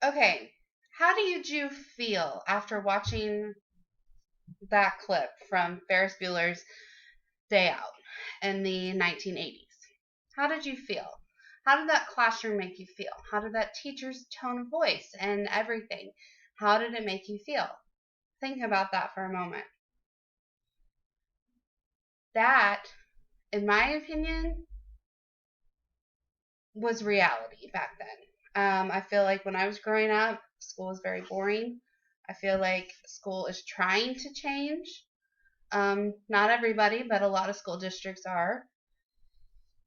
Okay, how did you feel after watching that clip from Ferris Bueller's Day Out in the 1980s? How did you feel? How did that classroom make you feel? How did that teacher's tone of voice and everything? How did it make you feel? Think about that for a moment. That, in my opinion, was reality back then. I feel like when I was growing up, school was very boring. I feel like school is trying to change. Not everybody, but a lot of school districts are.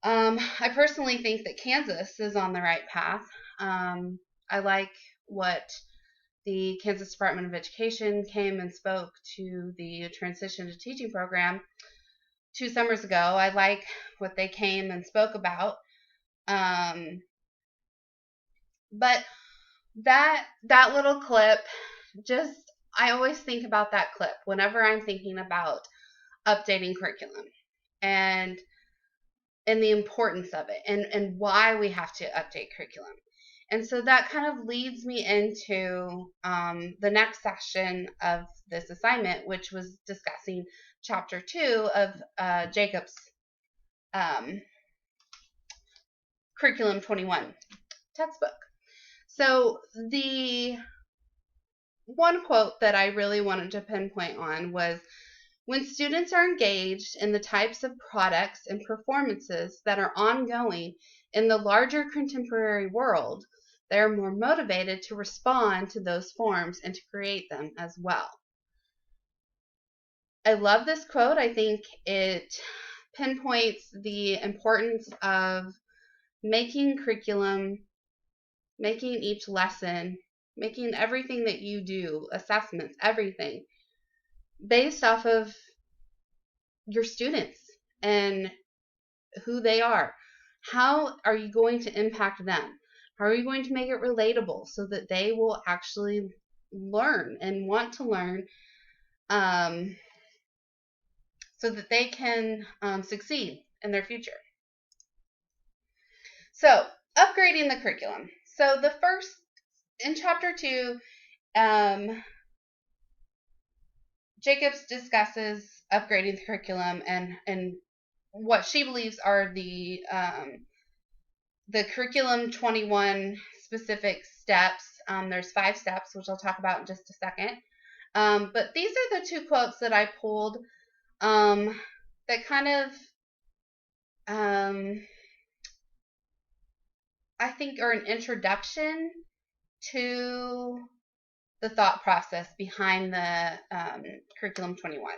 I personally think that Kansas is on the right path. I like what the Kansas Department of Education came and spoke to the transition to teaching program 2 summers ago. I like what they came and spoke about. But that little clip, just I always think about that clip whenever I'm thinking about updating curriculum and and the importance of it and why we have to update curriculum. And so that kind of leads me into the next session of this assignment, which was discussing chapter 2 of Jacob's um, Curriculum 21 textbook. So the one quote that I really wanted to pinpoint on was, when students are engaged in the types of products and performances that are ongoing in the larger contemporary world, they are more motivated to respond to those forms and to create them as well. I love this quote. I think it pinpoints the importance of making curriculum, making each lesson, making everything that you do, assessments, everything, based off of your students and who they are. How are you going to impact them? How are you going to make it relatable so that they will actually learn and want to learn, um, so that they can succeed in their future? So, upgrading the curriculum. So, the first, in chapter 2, um, Jacobs discusses upgrading the curriculum and what she believes are the curriculum 21 specific steps. There's 5 steps, which I'll talk about in just a second. But these are the 2 quotes that I pulled that kind of, I think, are an introduction to the thought process behind the curriculum 21.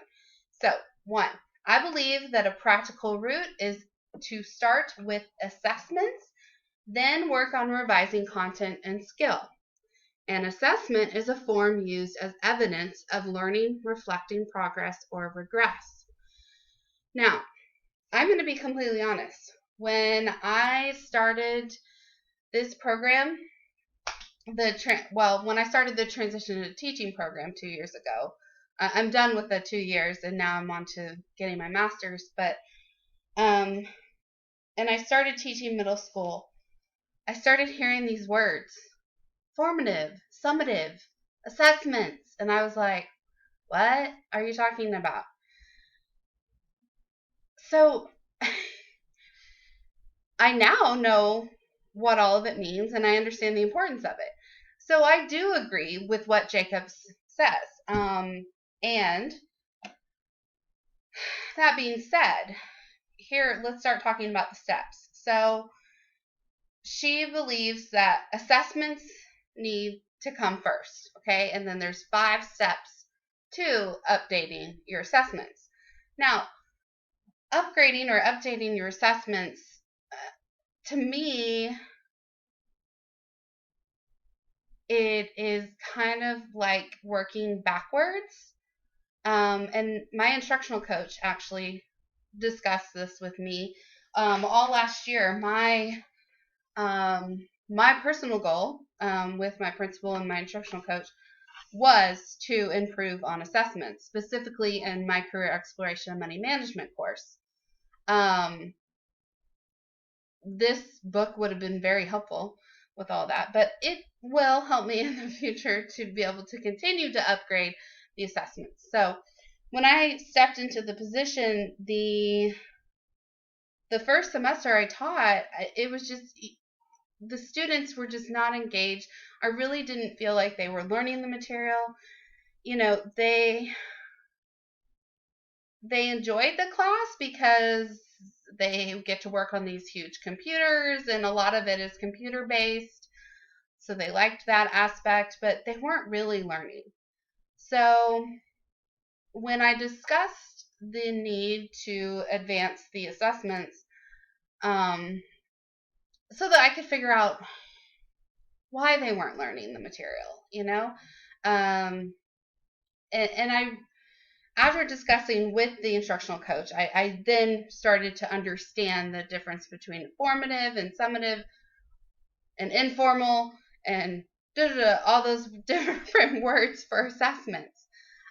So, 1, I believe that a practical route is to start with assessments, then work on revising content and skill. An assessment is a form used as evidence of learning, reflecting progress, or regress. Now, I'm going to be completely honest. When I started this program, when I started the transition to teaching program 2 years ago, I'm done with the 2 years and now I'm on to getting my master's. But and I started teaching middle school. I started hearing these words: formative, summative, assessments. And I was like, what are you talking about? So I now know what all of it means and I understand the importance of it. So I do agree with what Jacobs says. And that being said, here, let's start talking about the steps. So she believes that assessments need to come first, okay? And then there's 5 steps to updating your assessments. Now, upgrading or updating your assessments, to me, it is kind of like working backwards. And my instructional coach actually discussed this with me all last year. My personal goal with my principal and my instructional coach was to improve on assessments, specifically in my career exploration and money management course. This book would have been very helpful, with all that, but it will help me in the future to be able to continue to upgrade the assessments. So when I stepped into the position, the first semester I taught, it was just, the students were just not engaged. I really didn't feel like they were learning the material. They enjoyed the class because they get to work on these huge computers, and a lot of it is computer based. So they liked that aspect, but they weren't really learning. So when I discussed the need to advance the assessments, so that I could figure out why they weren't learning the material, and I, after discussing with the instructional coach, I then started to understand the difference between formative and summative and informal and all those different words for assessments.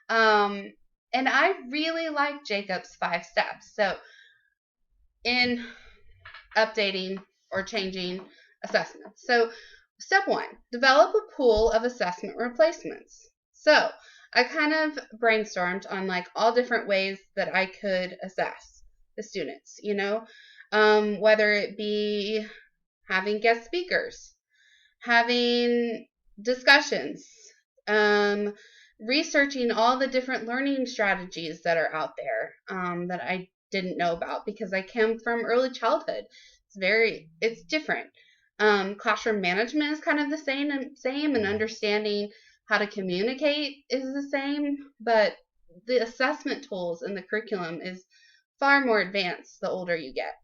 And I really like Jacob's 5 steps. So in updating or changing assessments. So step 1, develop a pool of assessment replacements. So I kind of brainstormed on like all different ways that I could assess the students, whether it be having guest speakers, having discussions, researching all the different learning strategies that are out there that I didn't know about because I came from early childhood. It's different. Classroom management is kind of the same, and understanding how to communicate is the same, but the assessment tools in the curriculum is far more advanced the older you get.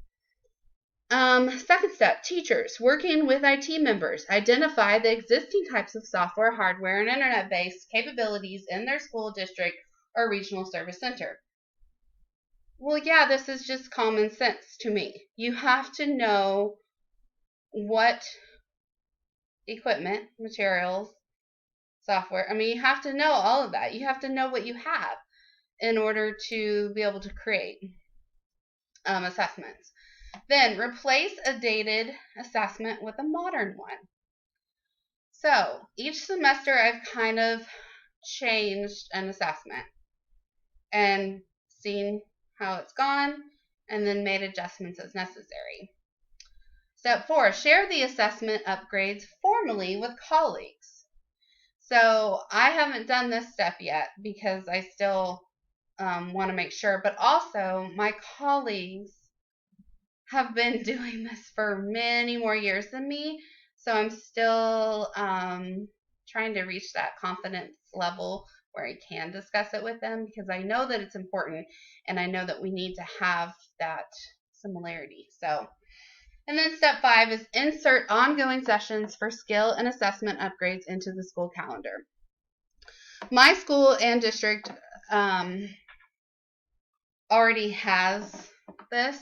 Second step, teachers working with IT members. Identify the existing types of software, hardware, and internet-based capabilities in their school, district, or regional service center. Well, yeah, this is just common sense to me. You have to know what equipment, materials, software. You have to know all of that. You have to know what you have in order to be able to create assessments. Then replace a dated assessment with a modern one. So each semester I've kind of changed an assessment and seen how it's gone and then made adjustments as necessary. Step 4, share the assessment upgrades formally with colleagues. So I haven't done this step yet because I still want to make sure, but also my colleagues have been doing this for many more years than me, so I'm still trying to reach that confidence level where I can discuss it with them, because I know that it's important and I know that we need to have that similarity. So, and then step 5 is insert ongoing sessions for skill and assessment upgrades into the school calendar. My school and district already has this.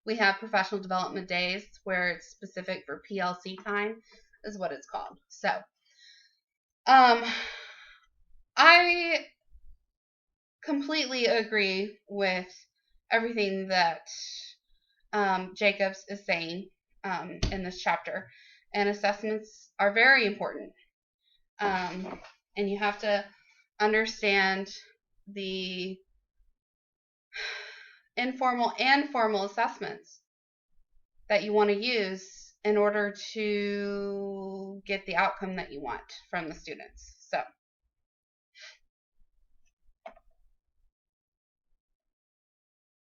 We have professional development days where it's specific for PLC time, is what it's called. So, I completely agree with everything that Jacobs is saying in this chapter, and assessments are very important. And you have to understand the informal and formal assessments that you want to use in order to get the outcome that you want from the students. So